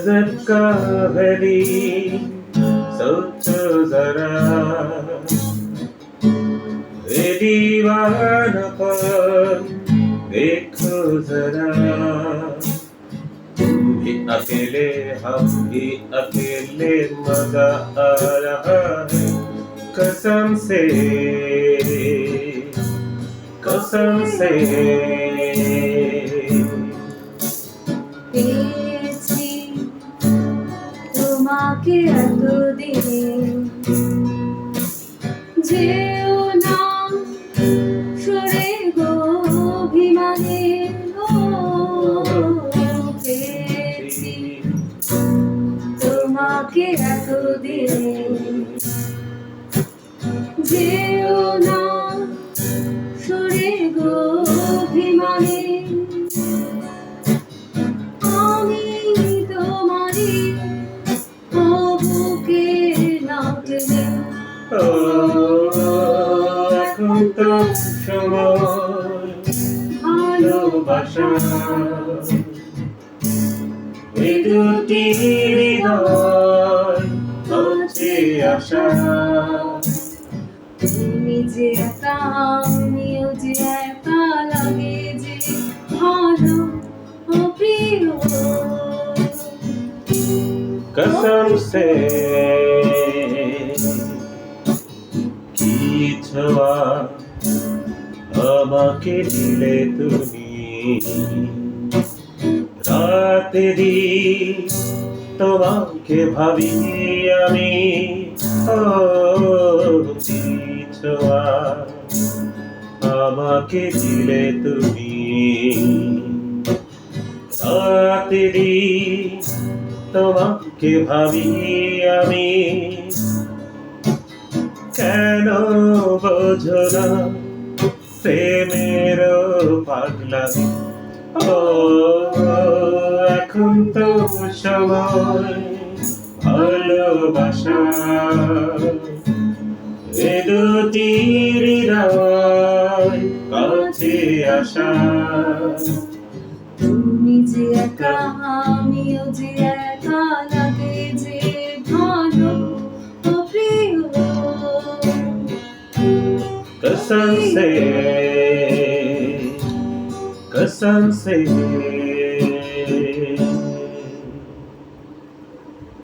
गजब का वली सोचो जरा, ये दीवानापन देखो जरा। तुम भी अकेले हम भी अकेले, मजा आ रहा है कसम से, कसम से। পেয়েছি তোমাকে এতদিনে, যেও না সরে গো অভিমানে। পেয়েছি তোমাকে এতদিনে, যেও না সরে গো অভিমানে। আমি তোমারই বুকে নাচলে, ও এখন তো সময় ভালোবাসা, এই দুটি হৃদয় হচ্ছে আশা। তুমি যে একা আমিও যে একা, লাগে যে ভালো প্রিয়। कसम से কি ছোঁয়া আমাকে দিলে তুমি, রাতেরই তোমাকে ভাবি আমি। ও কি ছোঁয়া আমাকে দিলে তুমি, রাতেরই তোমাকে ভাবি আমি। কেন বোঝো না প্রেমের পাগলামি, ও এখন তো সময় ভালোবাসা, এ দুটি হৃদয় কাছে আসা। তুমি যে একা আমিও যে একা, লাগে যে ভালো প্রিয়। कसम से, कसम से।